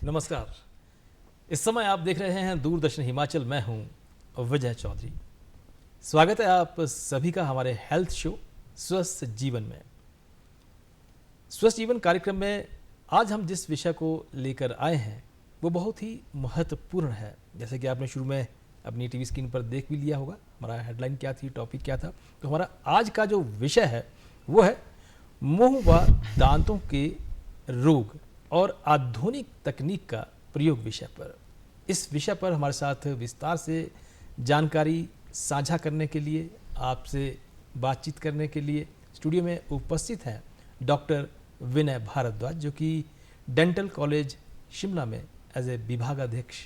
नमस्कार। इस समय आप देख रहे हैं दूरदर्शन हिमाचल। मैं हूं विजय चौधरी। स्वागत है आप सभी का हमारे हेल्थ शो स्वस्थ जीवन में। स्वस्थ जीवन कार्यक्रम में आज हम जिस विषय को लेकर आए हैं वो बहुत ही महत्वपूर्ण है। जैसे कि आपने शुरू में अपनी टीवी स्क्रीन पर देख भी लिया होगा, हमारा हेडलाइन क्या थी, टॉपिक क्या था। तो हमारा आज का जो विषय है वो है मुंह व दांतों के रोग और आधुनिक तकनीक का प्रयोग विषय पर। इस विषय पर हमारे साथ विस्तार से जानकारी साझा करने के लिए, आपसे बातचीत करने के लिए स्टूडियो में उपस्थित हैं डॉक्टर विनय भारद्वाज, जो कि डेंटल कॉलेज शिमला में एज ए विभागाध्यक्ष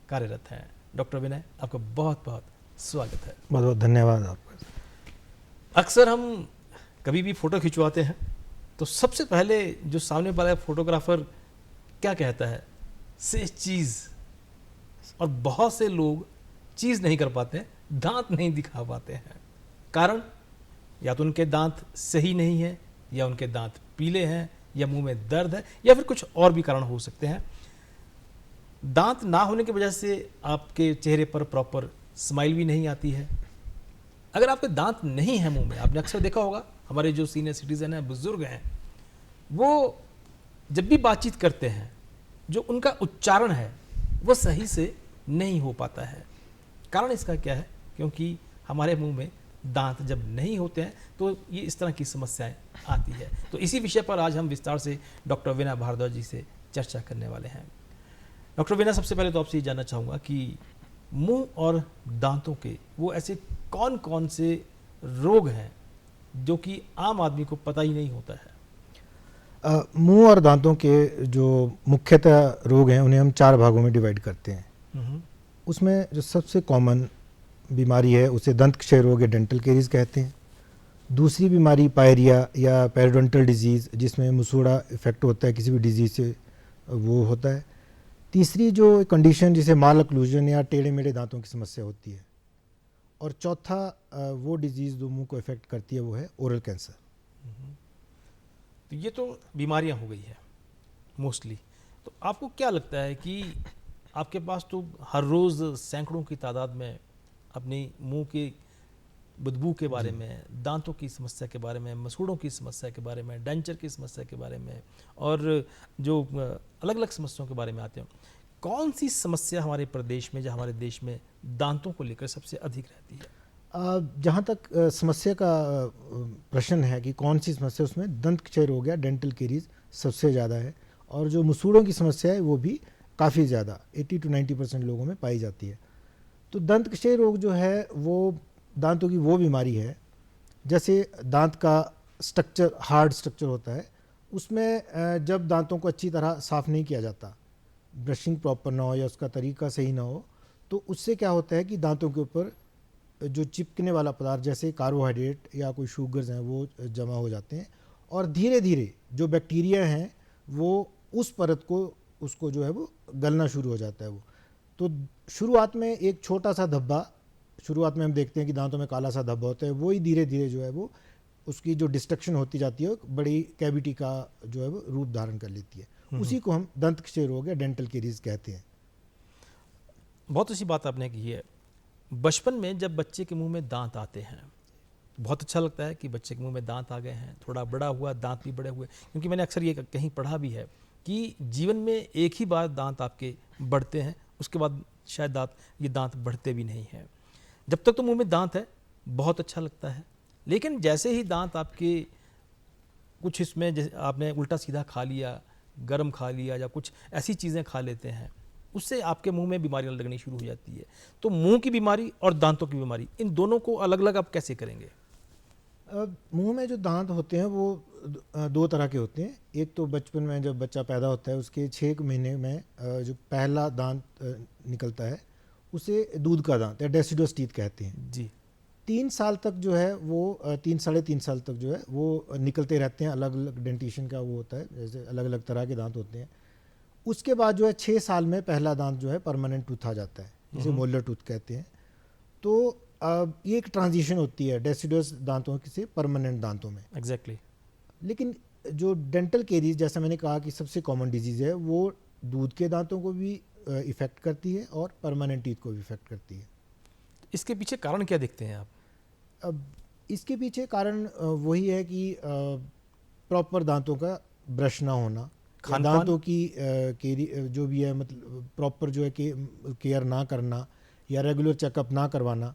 कार्यरत हैं। डॉक्टर विनय, आपका बहुत बहुत स्वागत है। बहुत बहुत धन्यवाद आपका। अक्सर हम कभी भी फ़ोटो खिंचवाते हैं तो सबसे पहले जो सामने वाला फोटोग्राफर क्या कहता है, से चीज़। और बहुत से लोग चीज़ नहीं कर पाते हैं, दांत नहीं दिखा पाते हैं। कारण या तो उनके दांत सही नहीं है, या उनके दांत पीले हैं, या मुंह में दर्द है, या फिर कुछ और भी कारण हो सकते हैं। दांत ना होने की वजह से आपके चेहरे पर प्रॉपर स्माइल भी नहीं आती है। अगर आपके दांत नहीं है मुंह में, आपने अक्सर देखा होगा हमारे जो सीनियर सिटीजन हैं, बुजुर्ग हैं, वो जब भी बातचीत करते हैं जो उनका उच्चारण है वो सही से नहीं हो पाता है। कारण इसका क्या है? क्योंकि हमारे मुंह में दांत जब नहीं होते हैं तो ये इस तरह की समस्याएं आती है। तो इसी विषय पर आज हम विस्तार से डॉक्टर विनय भारद्वाज जी से चर्चा करने वाले हैं। डॉक्टर विनय, सबसे पहले तो आपसे ये जानना चाहूँगा कि मुंह और दांतों के वो ऐसे कौन कौन से रोग हैं जो कि आम आदमी को पता ही नहीं होता है? मुंह और दांतों के जो मुख्यतः रोग हैं उन्हें हम 4 भागों में डिवाइड करते हैं। उसमें जो सबसे कॉमन बीमारी है उसे दंत क्षय रोग या डेंटल केरीज कहते हैं। दूसरी बीमारी पायरिया या पेरिडोंटल डिजीज़, जिसमें मुसूड़ा इफेक्ट होता है किसी भी डिजीज़ से, वो होता है। तीसरी जो कंडीशन जिसे माल ऑक्लूजन या टेढ़े मेढ़े दांतों की समस्या होती है। और चौथा वो डिजीज़ जो मुंह को इफेक्ट करती है वो है ओरल कैंसर। तो ये तो बीमारियां हो गई है मोस्टली। तो आपको क्या लगता है कि आपके पास तो हर रोज़ सैकड़ों की तादाद में अपनी मुंह की बदबू के बारे में, दांतों की समस्या के बारे में, मसूड़ों की समस्या के बारे में, डेंचर की समस्या के बारे में और जो अलग अलग समस्याओं के बारे में आते हैं, कौन सी समस्या हमारे प्रदेश में या हमारे देश में दांतों को लेकर सबसे अधिक रहती है? जहाँ तक समस्या का प्रश्न है कि कौन सी समस्या, उसमें दंत क्षय रोग या डेंटल केरीज सबसे ज़्यादा है। और जो मसूड़ों की समस्या है वो भी काफ़ी ज़्यादा 80 to 90% लोगों में पाई जाती है। तो दंत क्षय रोग जो है वो दांतों की वो बीमारी है, जैसे दांत का स्ट्रक्चर, हार्ड स्ट्रक्चर होता है, उसमें जब दांतों को अच्छी तरह साफ़ नहीं किया जाता, ब्रशिंग प्रॉपर ना हो या उसका तरीका सही ना हो, तो उससे क्या होता है कि दांतों के ऊपर जो चिपकने वाला पदार्थ जैसे कार्बोहाइड्रेट या कोई शुगर्स हैं वो जमा हो जाते हैं। और धीरे धीरे जो बैक्टीरिया हैं वो उस परत को, उसको जो है वो गलना शुरू हो जाता है। वो तो शुरुआत में एक छोटा सा धब्बा, शुरुआत में हम देखते हैं कि दांतों में काला सा धब्बा होता है, वही धीरे धीरे जो है वो उसकी जो डिस्ट्रक्शन होती जाती है बड़ी कैविटी का जो है वो रूप धारण कर लेती है। उसी को हम दंत क्षय रोग या डेंटल केरीज कहते हैं। बहुत अच्छी बात आपने की है। बचपन में जब बच्चे के मुंह में दांत आते हैं बहुत अच्छा लगता है कि बच्चे के मुंह में दांत आ गए हैं, थोड़ा बड़ा हुआ, दांत भी बड़े हुए। क्योंकि मैंने अक्सर ये कहीं पढ़ा भी है कि जीवन में एक ही बार दांत आपके बढ़ते हैं, उसके बाद शायद ये दांत बढ़ते भी नहीं हैं। जब तक तो मुंह में दांत है बहुत अच्छा लगता है, लेकिन जैसे ही दांत आपके कुछ इसमें, जैसे आपने उल्टा सीधा खा लिया, गर्म खा लिया या कुछ ऐसी चीज़ें खा लेते हैं, उससे आपके मुंह में बीमारियां लगनी शुरू हो जाती है। तो मुंह की बीमारी और दांतों की बीमारी, इन दोनों को अलग अलग आप कैसे करेंगे? मुंह में जो दांत होते हैं वो 2 तरह के होते हैं। एक तो बचपन में जब बच्चा पैदा होता है उसके 6 महीने में जो पहला दांत निकलता है उसे दूध का दांत या डेसिडुअस टीथ कहते हैं जी। 3 साल तक जो है वो 3 साढ़े 3 साल तक जो है वो निकलते रहते हैं। अलग अलग डेंटिशन का वो होता है, जैसे अलग अलग तरह के दांत होते हैं। उसके बाद जो है 6 साल में पहला दांत जो है परमानेंट टूथ आ जाता है, जिसे मोलर टूथ कहते हैं। तो ये एक ट्रांजिशन होती है डेसिडुअस दांतों से परमानेंट दांतों में। एग्जैक्टली। लेकिन जो डेंटल केरीज, जैसा मैंने कहा कि सबसे कॉमन डिजीज़ है, वो दूध के दांतों को भी इफ़ेक्ट करती है और परमानेंट टीथ को भी इफ़ेक्ट करती है। इसके पीछे कारण क्या देखते हैं आप? अब इसके पीछे कारण वही है कि प्रॉपर दांतों का ब्रश ना होना, या खान-पान? दांतों की केरी जो भी है, मतलब प्रॉपर जो है कि केयर ना करना या रेगुलर चेकअप ना करवाना,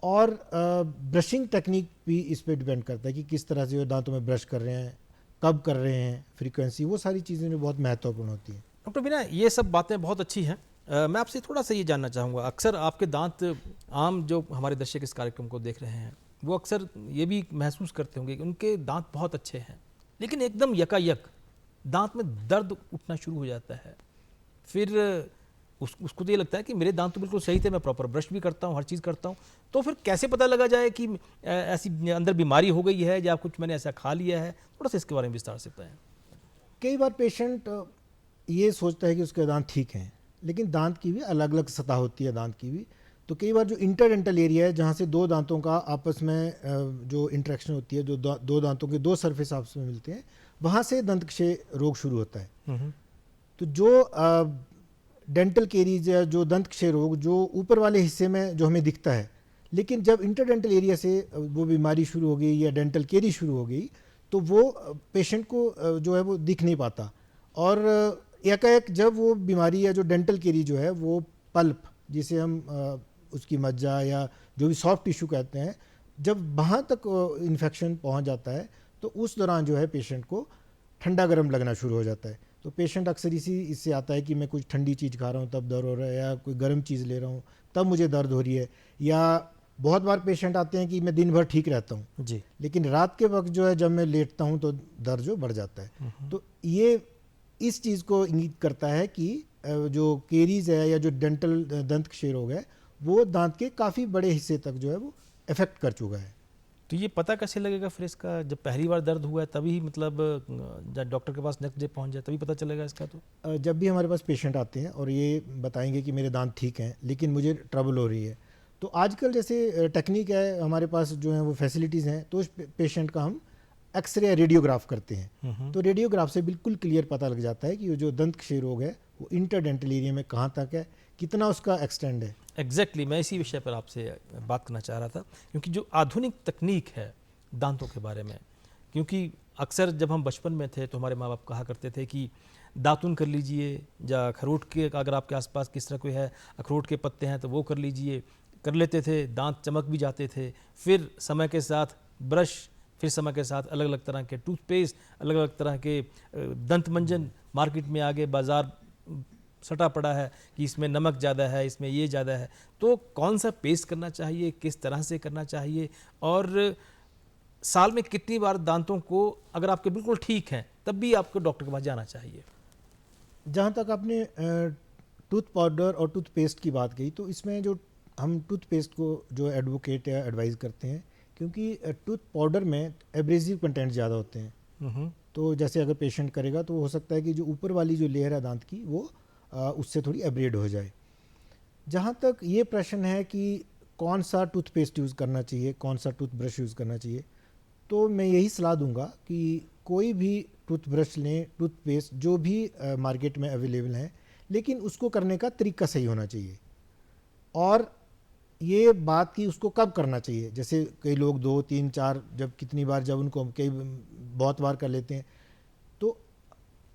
और ब्रशिंग टेक्निक भी इस पे डिपेंड करता है कि किस तरह से जो दांतों में ब्रश कर रहे हैं, कब कर रहे हैं, फ्रीक्वेंसी, वो सारी चीज़ें जो बहुत महत्वपूर्ण होती हैं। डॉक्टर बीना, ये सब बातें बहुत अच्छी हैं। मैं आपसे थोड़ा सा ये जानना चाहूँगा, अक्सर आपके दांत, आम जो हमारे दर्शक इस कार्यक्रम को देख रहे हैं वो अक्सर ये भी महसूस करते होंगे कि उनके दांत बहुत अच्छे हैं, लेकिन एकदम यकायक दांत में दर्द उठना शुरू हो जाता है। फिर उसको तो ये लगता है कि मेरे दांत तो बिल्कुल सही थे, मैं प्रॉपर ब्रश भी करता हूँ, हर चीज़ करता हूँ, तो फिर कैसे पता लगा जाए कि ऐसी अंदर बीमारी हो गई है या कुछ मैंने ऐसा खा लिया है? थोड़ा सा इसके बारे में विस्तार से बताएं। कई बार पेशेंट ये सोचता है कि उसके दांत ठीक हैं, लेकिन दांत की भी अलग अलग सतह होती है दांत की भी। तो कई बार जो इंटरडेंटल एरिया है, जहाँ से दो दांतों का आपस में जो इंटरेक्शन होती है, जो दो दांतों के दो सरफेस आपस में मिलते हैं, वहाँ से दंतक्षय रोग शुरू होता है। तो जो डेंटल केरीज या जो दंतक्षय रोग जो ऊपर वाले हिस्से में जो हमें दिखता है, लेकिन जब इंटरडेंटल एरिया से वो बीमारी शुरू हो गई या डेंटल केरी शुरू हो गई, तो वो पेशेंट को जो है वो दिख नहीं पाता, और एकाएक जब वो बीमारी या जो डेंटल केरी जो है वो पल्प, जिसे हम उसकी मज्जा या जो भी सॉफ्ट टिश्यू कहते हैं, जब वहाँ तक इन्फेक्शन पहुँच जाता है, तो उस दौरान जो है पेशेंट को ठंडा गर्म लगना शुरू हो जाता है। तो पेशेंट अक्सर इससे आता है कि मैं कुछ ठंडी चीज़ खा रहा हूँ तब दर्द हो रहा है, या कोई गर्म चीज़ ले रहा हूँ तब मुझे दर्द हो रही है, या बहुत बार पेशेंट आते हैं कि मैं दिन भर ठीक रहता हूँ जी, लेकिन रात के वक्त जो है जब मैं लेटता हूँ तो दर्द जो बढ़ जाता है। तो ये इस चीज़ को इंगित करता है कि जो केरीज है या जो डेंटल दंतक्षय रोग है वो दांत के काफ़ी बड़े हिस्से तक जो है वो इफेक्ट कर चुका है। तो ये पता कैसे लगेगा फिर इसका? जब पहली बार दर्द हुआ है तभी, मतलब जब डॉक्टर के पास नेक्स्ट डे पहुंच जाए तभी पता चलेगा इसका? तो जब भी हमारे पास पेशेंट आते हैं और ये बताएंगे कि मेरे दांत ठीक हैं लेकिन मुझे ट्रबल हो रही है, तो आजकल जैसे टेक्निक है हमारे पास जो है वो फैसिलिटीज़ हैं, तो उस पेशेंट का हम एक्सरे या रेडियोग्राफ करते हैं। तो रेडियोग्राफ से बिल्कुल क्लियर पता लग जाता है कि जो दंतक्षय रोग है वो इंटरडेंटल एरिया में कहाँ तक है, कितना उसका एक्सटेंड है। एग्जैक्टली मैं इसी विषय पर आपसे बात करना चाह रहा था, क्योंकि जो आधुनिक तकनीक है दांतों के बारे में, क्योंकि अक्सर जब हम बचपन में थे तो हमारे माँ बाप कहा करते थे कि दातुन कर लीजिए, या अखरोट के, अगर आपके आसपास किस तरह कोई है अखरोट के पत्ते हैं तो वो कर लीजिए, कर लेते थे, दांत चमक भी जाते थे। फिर समय के साथ ब्रश, फिर समय के साथ अलग अलग तरह के टूथपेस्ट, अलग अलग तरह के दंत मंजन मार्केट में आ गए, बाज़ार सटा पड़ा है कि इसमें नमक ज़्यादा है, इसमें ये ज़्यादा है। तो कौन सा पेस्ट करना चाहिए, किस तरह से करना चाहिए, और साल में कितनी बार दांतों को, अगर आपके बिल्कुल ठीक हैं तब भी आपको डॉक्टर के पास जाना चाहिए? जहाँ तक आपने टूथ पाउडर और टूथपेस्ट की बात कही, तो इसमें जो हम टूथपेस्ट को जो एडवोकेट या एडवाइस करते हैं, क्योंकि टूथ पाउडर में एब्रेसिव कंटेंट ज़्यादा होते हैं। तो जैसे अगर पेशेंट करेगा तो हो सकता है कि जो ऊपर वाली जो लेयर है दांत की वो उससे थोड़ी एब्रेड हो जाए। जहाँ तक ये प्रश्न है कि कौन सा टूथपेस्ट यूज़ करना चाहिए, कौन सा टूथब्रश यूज़ करना चाहिए, तो मैं यही सलाह दूंगा कि कोई भी टूथब्रश लें, टूथपेस्ट जो भी मार्केट में अवेलेबल हैं, लेकिन उसको करने का तरीका सही होना चाहिए। और ये बात कि उसको कब करना चाहिए, जैसे कई लोग 2, 3, 4 जब कितनी बार, जब उनको कई बहुत बार कर लेते हैं, तो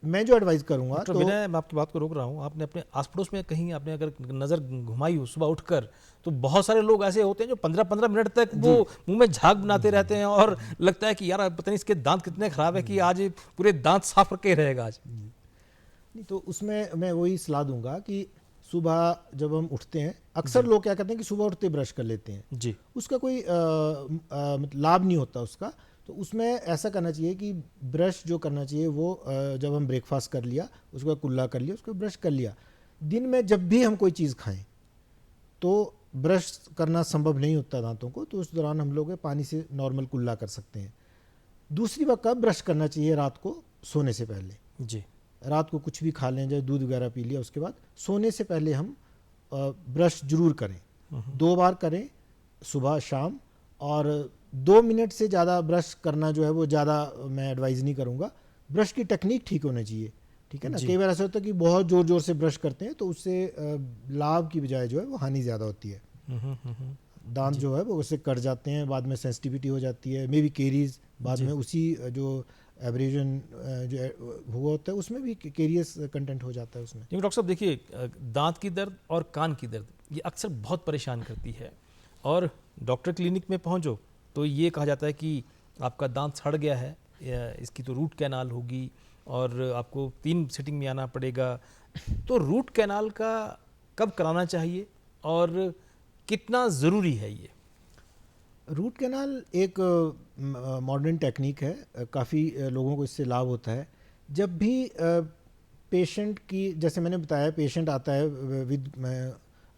मैं जो एडवाइस करूंगा तो मैं आपकी बात को रोक रहा हूँ। आपने अपने आस पड़ोस में कहीं आपने अगर नज़र घुमाई हो सुबह उठकर, तो बहुत सारे लोग ऐसे होते हैं जो 15-15 मिनट तक वो मुंह में झाग बनाते रहते हैं और लगता है कि यार पता नहीं इसके दांत कितने खराब है कि आज पूरे दांत साफ करके रहेगा आज। नहीं, तो उसमें मैं वही सलाह दूंगा कि सुबह जब हम उठते हैं, अक्सर लोग क्या करते हैं कि सुबह उठते ब्रश कर लेते हैं जी, उसका कोई लाभ नहीं होता उसका। तो उसमें ऐसा करना चाहिए कि ब्रश जो करना चाहिए वो जब हम ब्रेकफास्ट कर लिया, उसके बाद कुल्ला कर लिया, उसको ब्रश कर लिया। दिन में जब भी हम कोई चीज़ खाएं तो ब्रश करना संभव नहीं होता दांतों को, तो उस दौरान हम लोग पानी से नॉर्मल कुल्ला कर सकते हैं। दूसरी बात, कब ब्रश करना चाहिए? रात को सोने से पहले। जी, रात को कुछ भी खा लें, जैसे दूध वगैरह पी लिया, उसके बाद सोने से पहले हम ब्रश जरूर करें। 2 बार करें, सुबह शाम। और 2 मिनट से ज़्यादा ब्रश करना जो है वो ज़्यादा मैं एडवाइज़ नहीं करूँगा। ब्रश की टेक्निक ठीक होनी चाहिए। ठीक है ना। जी। कई बार ऐसा होता है कि बहुत जोर जोर से ब्रश करते हैं तो उससे लाभ की बजाय जो है वो हानि ज़्यादा होती है। दांत जो है वो उससे कट जाते हैं, बाद में सेंसिटिविटी हो जाती है, मे बी केरीज बाद जी। में उसी जो एब्रेजन जो हुआ होता है उसमें भी केरियस कंटेंट हो जाता है उसमें। क्योंकि डॉक्टर साहब देखिए, दांत की दर्द और कान की दर्द ये अक्सर बहुत परेशान करती है, और डॉक्टर क्लिनिक में पहुंचो तो ये कहा जाता है कि आपका दांत सड़ गया है, या इसकी तो रूट कैनाल होगी और आपको 3 सिटिंग में आना पड़ेगा। तो रूट कैनाल का कब कराना चाहिए और कितना ज़रूरी है ये? रूट कैनाल एक मॉडर्न टेक्निक है, काफ़ी लोगों को इससे लाभ होता है। जब भी पेशेंट की, जैसे मैंने बताया, पेशेंट आता है विद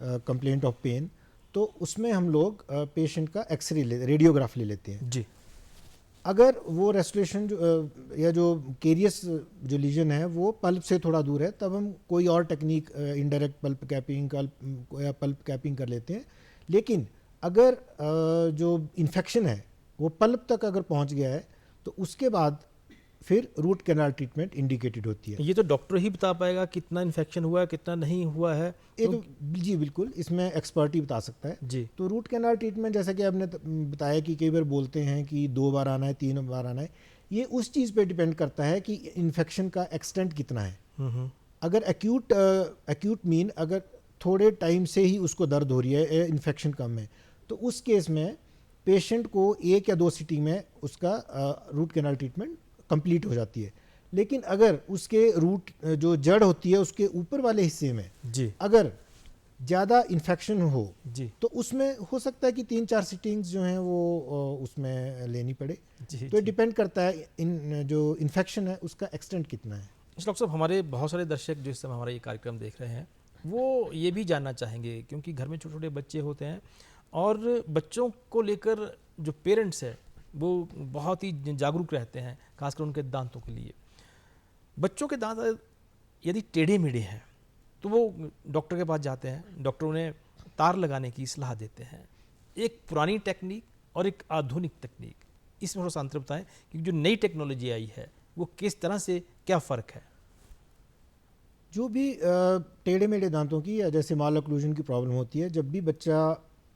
कंप्लेंट ऑफ पेन, तो उसमें हम लोग पेशेंट का एक्सरे रेडियोग्राफ ले लेते हैं। जी। अगर वो रेस्टोरेशन या जो केरियस जो लीजन है वो पल्प से थोड़ा दूर है, तब हम कोई और टेक्निक, इनडायरेक्ट पल्प कैपिंग या पल्प कैपिंग कर लेते हैं। लेकिन अगर जो इन्फेक्शन है वो पल्प तक अगर पहुंच गया है तो उसके बाद फिर रूट कैनाल ट्रीटमेंट इंडिकेटेड होती है। ये तो डॉक्टर ही बता पाएगा कितना इन्फेक्शन हुआ है, कितना नहीं हुआ है। ये तो जी बिल्कुल, इसमें एक्सपर्ट ही बता सकता है। जी। तो रूट कैनाल ट्रीटमेंट, जैसा कि आपने बताया कि कई बार बोलते हैं कि 2 बार आना है, 3 बार आना है, ये उस चीज़ पे डिपेंड करता है कि इन्फेक्शन का एक्सटेंट कितना है। अगर एक्यूट मीन अगर थोड़े टाइम से ही उसको दर्द हो रही है, इन्फेक्शन कम है, तो उस केस में पेशेंट को 1 या 2 सिटिंग में उसका रूट कैनाल ट्रीटमेंट कंप्लीट हो जाती है। लेकिन अगर उसके रूट जो जड़ होती है उसके ऊपर वाले हिस्से में जी। अगर ज़्यादा इन्फेक्शन हो जी। तो उसमें हो सकता है कि 3-4 सिटिंग्स जो हैं वो उसमें लेनी पड़े। जी। तो डिपेंड करता है इन जो इन्फेक्शन है उसका एक्सटेंट कितना है। डॉक्टर साहब, हमारे बहुत सारे दर्शक जो इस समय हमारा ये कार्यक्रम देख रहे हैं वो ये भी जानना चाहेंगे, क्योंकि घर में छोटे छोटे बच्चे होते हैं और बच्चों को लेकर जो पेरेंट्स है वो बहुत ही जागरूक रहते हैं, खासकर उनके दांतों के लिए। बच्चों के दांत यदि टेढ़े मेढ़े हैं तो वो डॉक्टर के पास जाते हैं, डॉक्टर उन्हें तार लगाने की सलाह देते हैं। एक पुरानी टेक्निक और एक आधुनिक टेक्निक, इसमें थोड़ा सा अंतर बताएं कि जो नई टेक्नोलॉजी आई है वो किस तरह से, क्या फ़र्क है? जो भी टेढ़े मेढ़े दांतों की या जैसे माल ओक्लूजन की प्रॉब्लम होती है, जब भी बच्चा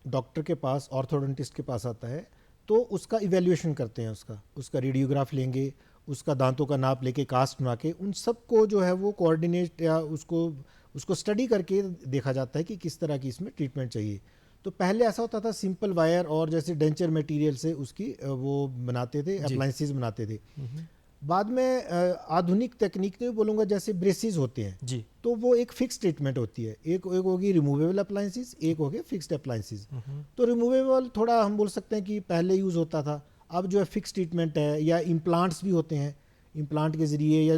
डॉक्टर के पास, ऑर्थोडोंटिस्ट के पास आता है तो उसका इवैल्यूएशन करते हैं, उसका रेडियोग्राफ लेंगे, उसका दांतों का नाप लेके कास्ट बना के उन सबको जो है वो कोऑर्डिनेट या उसको स्टडी करके देखा जाता है कि किस तरह की इसमें ट्रीटमेंट चाहिए। तो पहले ऐसा होता था, सिंपल वायर और जैसे डेंचर मटेरियल से उसकी वो बनाते थे, अप्लायंसेस बनाते थे। बाद में आधुनिक तकनीक तो बोलूँगा, जैसे ब्रेसिस होते हैं जी। तो वो एक फिक्स ट्रीटमेंट होती है। एक होगी रिमूवेबल अप्लायंसेस, एक हो गए फिक्स्ड अप्लायंसेस। तो रिमूवेबल थोड़ा हम बोल सकते हैं कि पहले यूज़ होता था, अब जो है फिक्स ट्रीटमेंट है, या इम्प्लांट्स भी होते हैं, इम्प्लांट के ज़रिए या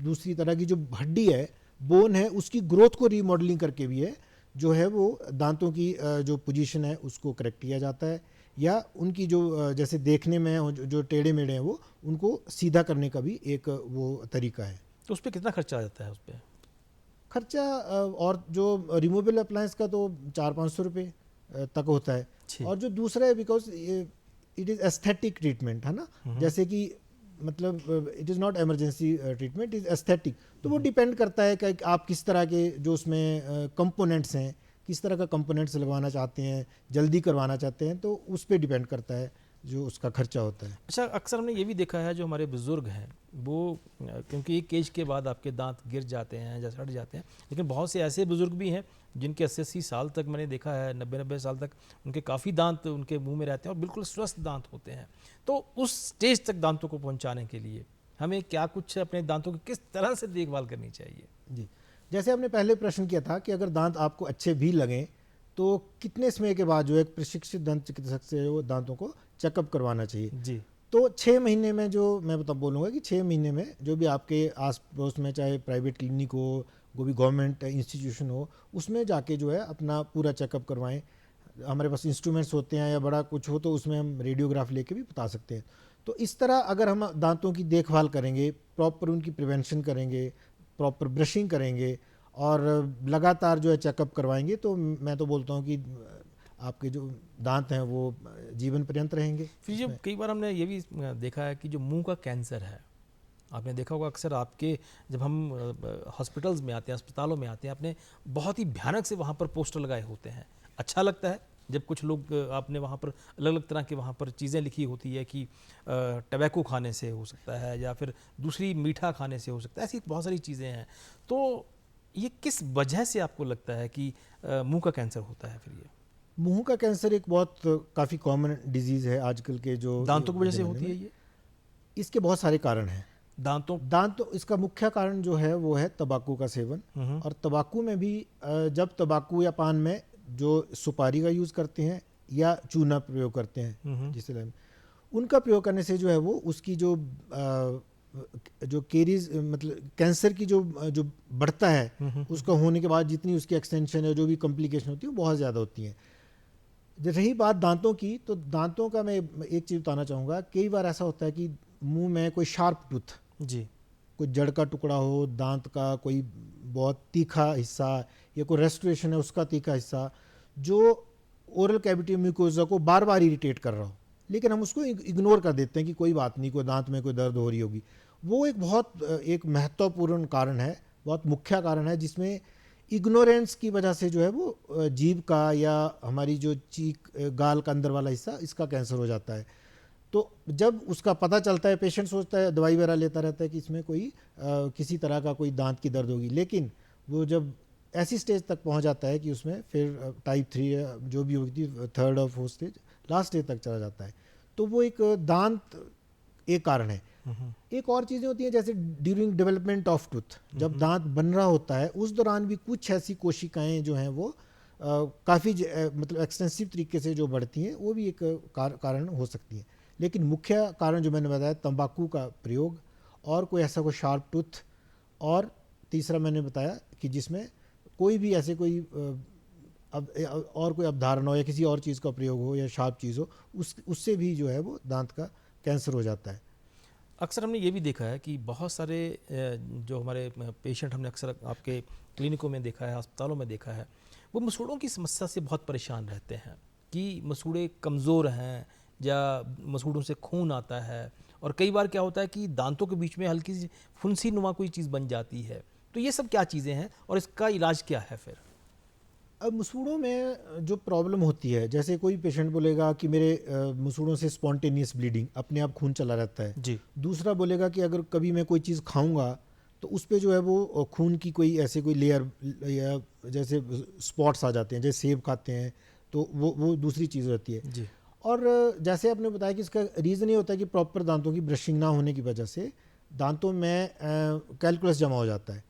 दूसरी तरह की जो हड्डी है, बोन है, उसकी ग्रोथ को रीमॉडलिंग करके भी है जो है वो दांतों की जो पोजीशन है उसको करेक्ट किया जाता है, या उनकी जो जैसे देखने में जो टेढ़े मेढ़े हैं वो उनको सीधा करने का भी एक वो तरीका है। तो उस पर कितना खर्चा आ जाता है? उस पर खर्चा और जो रिमूवेबल अप्लायंस का तो 400-500 रुपये तक होता है। और जो दूसरा है, because it is aesthetic treatment है ना, जैसे कि मतलब it is not emergency treatment, is aesthetic. तो वो डिपेंड करता है कि आप किस तरह के जो उसमें कंपोनेंट्स हैं, किस तरह का कंपोनेंट्स लगवाना चाहते हैं, जल्दी करवाना चाहते हैं, तो उस पर डिपेंड करता है जो उसका खर्चा होता है। अच्छा, अक्सर हमने ये भी देखा है जो हमारे बुज़ुर्ग हैं वो, क्योंकि एक एज के बाद आपके दांत गिर जाते हैं या सड़ जाते हैं, लेकिन बहुत से ऐसे बुज़ुर्ग भी हैं जिनके 80-80 साल तक मैंने देखा है, 90-90 साल तक उनके काफ़ी दांत उनके मुंह में रहते हैं और बिल्कुल स्वस्थ दांत होते हैं। तो उस स्टेज तक दांतों को पहुंचाने के लिए हमें क्या कुछ अपने दांतों की किस तरह से देखभाल करनी चाहिए? जी, जैसे हमने पहले प्रश्न किया था कि अगर दांत आपको अच्छे भी लगें तो कितने समय के बाद जो एक प्रशिक्षित दंत चिकित्सक से वो दांतों को चेकअप करवाना चाहिए। जी। तो 6 महीने में, जो मैं बोलूँगा कि 6 महीने में जो भी आपके आस पड़ोस में, चाहे प्राइवेट क्लिनिक हो, कोई भी गवर्नमेंट इंस्टीट्यूशन हो, उसमें जाके जो है अपना पूरा चेकअप करवाएं। हमारे पास इंस्ट्रूमेंट्स होते हैं या बड़ा कुछ हो तो उसमें हम रेडियोग्राफ लेके भी बता सकते हैं। तो इस तरह अगर हम दांतों की देखभाल करेंगे, प्रॉपर उनकी प्रिवेंशन करेंगे, प्रॉपर ब्रशिंग करेंगे और लगातार जो है चेकअप करवाएंगे, तो मैं तो बोलता हूँ कि आपके जो दांत हैं वो जीवन पर्यंत रहेंगे। फिर जो कई बार हमने ये भी देखा है कि जो मुंह का कैंसर है, आपने देखा होगा अक्सर आपके जब हम हॉस्पिटल्स में आते हैं, अस्पतालों में आते हैं, आपने बहुत ही भयानक से वहाँ पर पोस्टर लगाए होते हैं। अच्छा लगता है जब कुछ लोग आपने वहाँ पर अलग अलग तरह की वहाँ पर चीज़ें लिखी होती है कि टबैको खाने से हो सकता है या फिर दूसरी मीठा खाने से हो सकता है, ऐसी बहुत सारी चीज़ें हैं। तो ये किस वजह से आपको लगता है कि मुंह का कैंसर होता है फिर? ये मुंह का कैंसर एक बहुत काफ़ी कॉमन डिजीज़ है आजकल के जो दांतों की वजह से ज़माने होती में। है ये? इसके बहुत सारे कारण हैं। दांतों इसका मुख्य कारण जो है वो है तंबाकू का सेवन। हम्म और तंबाकू में भी जब तंबाकू या पान में जो सुपारी का यूज़ करते हैं या चूना प्रयोग करते हैं, जिसे उनका प्रयोग करने से जो है वो उसकी जो केरीज मतलब कैंसर की जो बढ़ता है उसका होने के बाद जितनी उसकी एक्सटेंशन है, जो भी कॉम्प्लिकेशन होती है वो बहुत ज़्यादा होती हैं। रही बात दांतों की, तो दांतों का मैं एक चीज़ बताना चाहूँगा। कई बार ऐसा होता है कि मुंह में कोई शार्प टूथ, जी, कोई जड़ का टुकड़ा हो, दांत का कोई बहुत तीखा हिस्सा या कोई रेस्टोरेशन है उसका तीखा हिस्सा, जो ओरल कैविटी म्यूकोजा को बार बार इरिटेट कर रहा हो, लेकिन हम उसको इग्नोर कर देते हैं कि कोई बात नहीं, कोई दांत में कोई दर्द हो रही होगी। वो एक महत्वपूर्ण कारण है, बहुत मुख्य कारण है, जिसमें इग्नोरेंस की वजह से जो है वो जीभ का या हमारी जो चीक गाल का अंदर वाला हिस्सा, इसका कैंसर हो जाता है। तो जब उसका पता चलता है, पेशेंट सोचता है, दवाई वगैरह लेता रहता है कि इसमें कोई किसी तरह का कोई दांत की दर्द होगी, लेकिन वो जब ऐसी स्टेज तक पहुंच जाता है कि उसमें फिर टाइप 3 जो भी होती है, 3rd और 4th स्टेज, लास्ट स्टेज तक चला जाता है। तो वो एक दांत एक कारण है। एक और चीज़ें होती हैं जैसे ड्यूरिंग डेवलपमेंट ऑफ टूथ, जब दांत बन रहा होता है उस दौरान भी कुछ ऐसी कोशिकाएं जो हैं वो काफ़ी मतलब एक्सटेंसिव तरीके से जो बढ़ती हैं, वो भी एक कारण हो सकती हैं। लेकिन मुख्य कारण जो मैंने बताया, तंबाकू का प्रयोग और कोई ऐसा कोई शार्प टूथ, और तीसरा मैंने बताया कि जिसमें कोई भी ऐसे कोई और कोई अवधारणा हो या किसी और चीज़ का प्रयोग हो या शार्प चीज़ हो, उससे भी जो है वो दांत का कैंसर हो जाता है। अक्सर हमने ये भी देखा है कि बहुत सारे जो हमारे पेशेंट हमने अक्सर आपके क्लिनिकों में देखा है, अस्पतालों में देखा है, वो मसूड़ों की समस्या से बहुत परेशान रहते हैं कि मसूड़े कमज़ोर हैं या मसूड़ों से खून आता है, और कई बार क्या होता है कि दांतों के बीच में हल्की सी फुंसी नुमा कोई चीज़ बन जाती है। तो ये सब क्या चीज़ें हैं और इसका इलाज क्या है फिर? अब मसूड़ों में जो प्रॉब्लम होती है, जैसे कोई पेशेंट बोलेगा कि मेरे मसूड़ों से स्पॉन्टेनियस ब्लीडिंग, अपने आप खून चला रहता है। जी, दूसरा बोलेगा कि अगर कभी मैं कोई चीज़ खाऊंगा तो उस पे जो है वो खून की कोई ऐसे कोई लेयर या जैसे स्पॉट्स आ जाते हैं, जैसे सेब खाते हैं तो वो दूसरी चीज़ रहती है। जी, और जैसे आपने बताया कि इसका रीज़न ये होता है कि प्रॉपर दांतों की ब्रशिंग ना होने की वजह से दांतों में कैलकुलस जमा हो जाता है।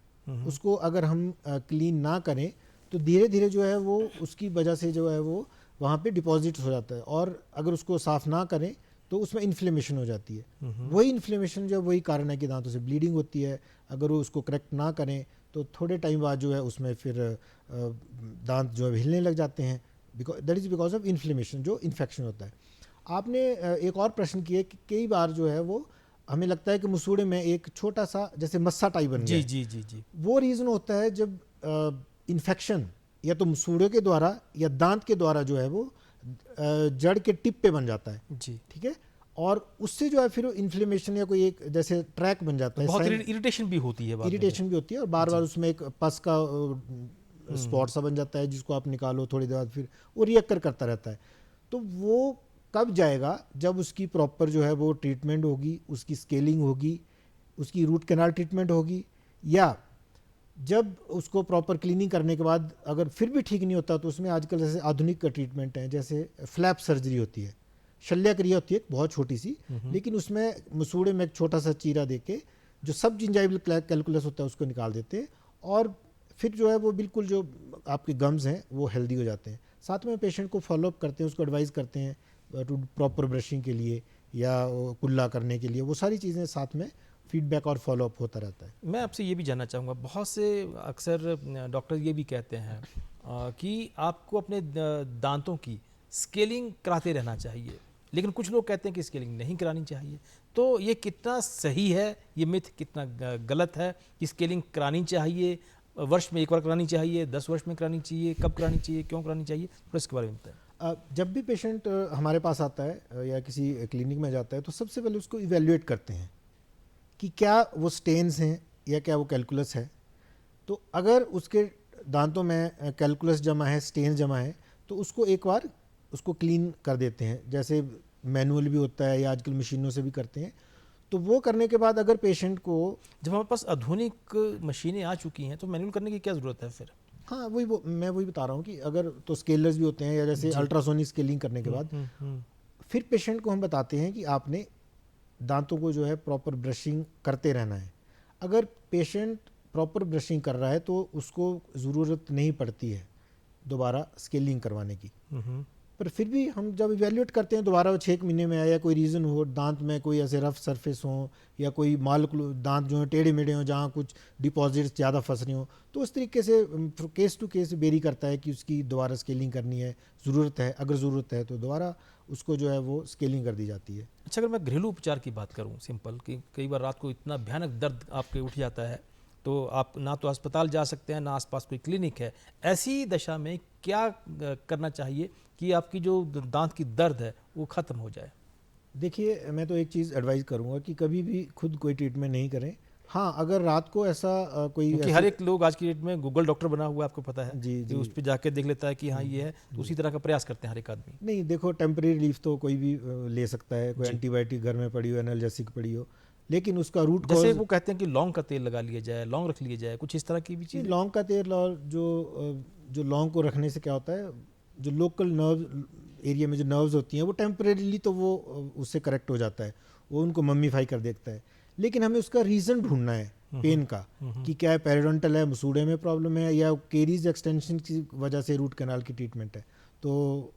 उसको अगर हम क्लीन ना करें तो धीरे धीरे जो है वो उसकी वजह से जो है वो वहाँ पे डिपॉजिट हो जाता है, और अगर उसको साफ़ ना करें तो उसमें इन्फ्लेमेशन हो जाती है। वही इन्फ्लेमेशन जो है वही कारण है कि दांतों से ब्लीडिंग होती है। अगर वो उसको करेक्ट ना करें तो थोड़े टाइम बाद जो है उसमें फिर दांत जो है हिलने लग जाते हैं, that is because of inflammation, जो इन्फेक्शन होता है। आपने एक और प्रश्न किया कि कई बार जो है वो हमें लगता है कि मसूड़े में एक छोटा सा जैसे मस्सा टाइप बन गया जी, है। जी, जी, जी, वो रीज़न होता है जब इन्फेक्शन या तो मसूड़े के द्वारा या दांत के द्वारा जो है वो जड़ के टिप पे बन जाता है। जी। ठीक है, और उससे जो है फिर इन्फ्लेमेशन या कोई एक जैसे ट्रैक बन जाता है, बहुत इरिटेशन भी होती है बाद में। इरिटेशन भी होती है, और बार बार उसमें एक पस का स्पॉट सा बन जाता है जिसको आप निकालो थोड़ी देर बाद, फिर वो रिएक्टर करता रहता है। तो वो कब जाएगा? जब उसकी प्रॉपर जो है वो ट्रीटमेंट होगी, उसकी स्केलिंग होगी, उसकी रूट कैनाल ट्रीटमेंट होगी, या जब उसको प्रॉपर क्लीनिंग करने के बाद अगर फिर भी ठीक नहीं होता तो उसमें आजकल जैसे आधुनिक का ट्रीटमेंट है, जैसे फ्लैप सर्जरी होती है, शल्य क्रिया होती है बहुत छोटी सी, लेकिन उसमें मसूड़े में एक छोटा सा चीरा देके जो सब जिंजाइवल कैलकुलस होता है उसको निकाल देते हैं, और फिर जो है वो बिल्कुल जो आपके गम्स हैं वो हेल्दी हो जाते हैं। साथ में पेशेंट को फॉलोअप करते हैं, उसको एडवाइस करते हैं टू प्रॉपर ब्रशिंग के लिए या कुल्ला करने के लिए, वो सारी चीज़ें साथ में फीडबैक और फॉलोअप होता रहता है। मैं आपसे ये भी जानना चाहूँगा, बहुत से अक्सर डॉक्टर ये भी कहते हैं कि आपको अपने दांतों की स्केलिंग कराते रहना चाहिए, लेकिन कुछ लोग कहते हैं कि स्केलिंग नहीं करानी चाहिए। तो ये कितना सही है, ये मिथ कितना गलत है कि स्केलिंग करानी चाहिए, वर्ष में एक बार करानी चाहिए, 10 वर्ष में करानी चाहिए, कब करानी चाहिए, क्यों करानी चाहिए, थोड़ा इसके बारे में बताएं। जब भी पेशेंट हमारे पास आता है या किसी क्लिनिक में जाता है तो सबसे पहले उसको इवेल्युएट करते हैं कि क्या वो स्टेन्स हैं या क्या वो कैलकुलस है। तो अगर उसके दांतों में कैलकुलस जमा है, स्टेन जमा है, तो उसको एक बार उसको क्लीन कर देते हैं, जैसे मैनुअल भी होता है या आजकल मशीनों से भी करते हैं। तो वो करने के बाद अगर पेशेंट को, जब हमारे पास आधुनिक मशीनें आ चुकी हैं तो मैनुअल करने की क्या ज़रूरत है फिर? हाँ मैं वही बता रहा हूँ कि अगर तो स्केलर्स भी होते हैं, या जैसे अल्ट्रासोनिक स्केलिंग करने के बाद फिर पेशेंट को हम बताते हैं कि आपने दांतों को जो है प्रॉपर ब्रशिंग करते रहना है। अगर पेशेंट प्रॉपर ब्रशिंग कर रहा है तो उसको ज़रूरत नहीं पड़ती है दोबारा स्केलिंग करवाने की। पर फिर भी हम जब इवेल्युएट करते हैं दोबारा, वो 6 महीने में आया, कोई रीज़न हो, दांत में कोई ऐसे रफ सरफेस हो या कोई दांत जो है टेढ़े मेढ़े हों, जहाँ कुछ डिपॉजिट्स ज़्यादा फंस रही हो, तो उस तरीके से केस टू केस वेरी करता है कि उसकी दोबारा स्केलिंग करनी है, ज़रूरत है, अगर ज़रूरत है तो दोबारा उसको जो है वो स्केलिंग कर दी जाती है। अच्छा, अगर मैं घरेलू उपचार की बात करूं सिंपल, कि कई बार रात को इतना भयानक दर्द आपके उठ जाता है तो आप ना तो अस्पताल जा सकते हैं, ना आसपास कोई क्लिनिक है, ऐसी दशा में क्या करना चाहिए कि आपकी जो दांत की दर्द है वो ख़त्म हो जाए? देखिए, मैं तो एक चीज़ एडवाइस करूंगा कि कभी भी खुद कोई ट्रीटमेंट नहीं करें। हाँ, अगर रात को ऐसा कोई क्योंकि हर एक लोग आज की डेट में गूगल डॉक्टर बना हुआ है, आपको पता है, जी कि जी उस पर जाके देख लेता है कि हाँ ये है, तो उसी तरह का प्रयास करते हैं हर एक आदमी। नहीं, देखो टेम्परेरी रिलीफ तो कोई भी ले सकता है, कोई जी। एंटीबायोटिक घर में पड़ी हो, एनाल्जेसिक पड़ी हो, लेकिन उसका रूट जैसे कॉज, वो कहते हैं कि लौंग का तेल लगा लिया जाए, लौंग रख लिया जाए, कुछ इस तरह की भी चीज़? लौंग का तेल और जो लौंग को रखने से क्या होता है, जो लोकल नर्व एरिया में जो नर्व्स होती हैं वो टेम्परेरीली तो वो उससे करेक्ट हो जाता है, वो उनको मम्मीफाई कर देता है। लेकिन हमें उसका रीज़न ढूंढना है पेन का, कि क्या पेरिडोंटल है, मसूड़े में प्रॉब्लम है, या केरीज एक्सटेंशन की वजह से रूट कैनाल की ट्रीटमेंट है। तो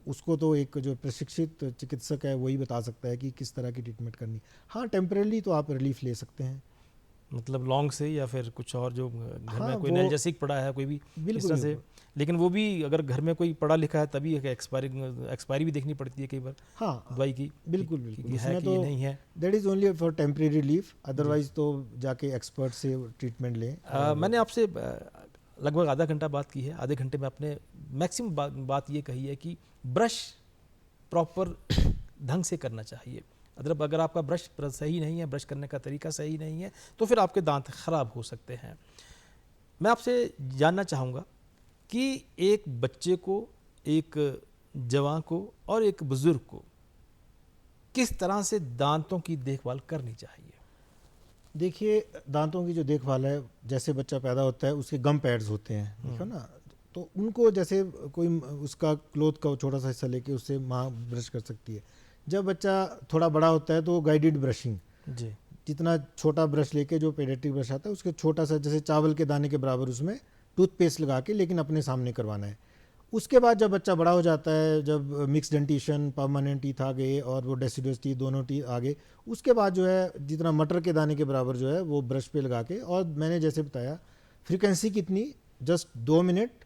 उसको तो एक जो प्रशिक्षित चिकित्सक है वही बता सकता है कि किस तरह की ट्रीटमेंट करनी। हाँ, टेम्परेली तो आप रिलीफ ले सकते हैं, मतलब लौंग से, या फिर कुछ और जो घर हाँ, में कोई वो एनाल्जेसिक पड़ा है, कोई भी इस बिल्कुल तरह से। बिल्कुल। लेकिन वो भी अगर घर में कोई पढ़ा लिखा है तभी एक्सपायरी भी देखनी पड़ती है कई बार हाँ दवाई की, बिल्कुल कि बिल्कुल, है उसमें कि तो नहीं है। That is only for temporary relief, otherwise तो जाके एक्सपर्ट से ट्रीटमेंट लें। मैंने आपसे लगभग आधा घंटा बात की है, आधे घंटे में आपने मैक्सिमम बात ये कही है कि ब्रश प्रॉपर ढंग से करना चाहिए। अगर आपका ब्रश सही नहीं है, ब्रश करने का तरीका सही नहीं है, तो फिर आपके दांत खराब हो सकते हैं। मैं आपसे जानना चाहूँगा कि एक बच्चे को, एक जवान को और एक बुज़ुर्ग को किस तरह से दांतों की देखभाल करनी चाहिए? देखिए, दांतों की जो देखभाल है, जैसे बच्चा पैदा होता है उसके गम पैड्स होते हैं, देखो ना, तो उनको जैसे कोई उसका क्लोथ का छोटा सा हिस्सा लेके उससे माँ ब्रश कर सकती है। जब बच्चा थोड़ा बड़ा होता है तो गाइडेड ब्रशिंग, जी। जितना छोटा ब्रश लेके, जो पेडियाट्रिक ब्रश आता है उसके छोटा सा, जैसे चावल के दाने के बराबर, उसमें टूथपेस्ट लगा के लेकिन अपने सामने करवाना है। उसके बाद जब बच्चा बड़ा हो जाता है, जब मिक्स डेंटिशन, परमानेंट टीथ आ गए और वो डेसिडुअस टीथ, दोनों टीथ आ गए, उसके बाद जो है जितना मटर के दाने के बराबर जो है वो ब्रश पे लगा के, और मैंने जैसे बताया फ्रीक्वेंसी कितनी, जस्ट 2 मिनट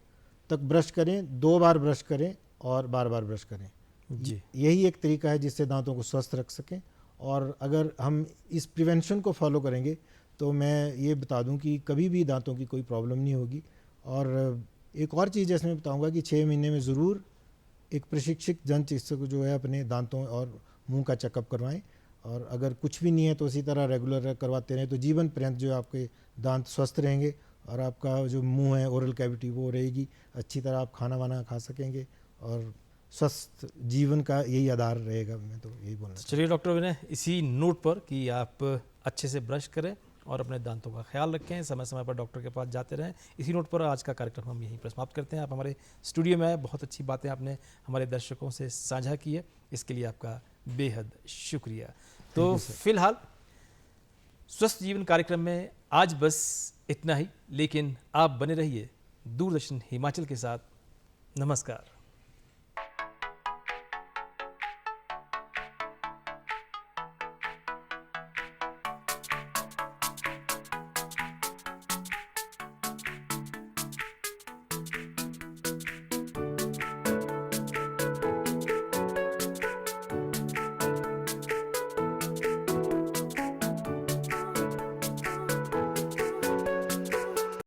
तक ब्रश करें, 2 बार ब्रश करें और बार बार ब्रश करें। जी। यही एक तरीका है जिससे दांतों को स्वस्थ रख सकें। और अगर हम इस प्रिवेंशन को फॉलो करेंगे तो मैं ये बता दूं कि कभी भी दांतों की कोई प्रॉब्लम नहीं होगी। और एक और चीज़ इसमें बताऊंगा कि 6 महीने में ज़रूर एक प्रशिक्षित दंत चिकित्सक जो है अपने दांतों और मुंह का चेकअप करवाएं, और अगर कुछ भी नहीं है तो इसी तरह रेगुलर करवाते रहें, तो जीवन पर्यंत जो आपके दांत स्वस्थ रहेंगे और आपका जो मुंह है, ओरल कैविटी, वो रहेगी, अच्छी तरह आप खाना वाना खा सकेंगे और स्वस्थ जीवन का यही आधार रहेगा। मैं तो यही बोलना चाहूँगा। चलिए डॉक्टर विनय, इसी नोट पर कि आप अच्छे से ब्रश करें और अपने दांतों का ख्याल रखें, समय समय पर डॉक्टर के पास जाते रहें, इसी नोट पर आज का कार्यक्रम हम यहीं पर समाप्त करते हैं। आप हमारे स्टूडियो में आए, बहुत अच्छी बातें आपने हमारे दर्शकों से साझा की है, इसके लिए आपका बेहद शुक्रिया। तो फिलहाल स्वस्थ जीवन कार्यक्रम में आज बस इतना ही, लेकिन आप बने रहिए दूरदर्शन हिमाचल के साथ। नमस्कार।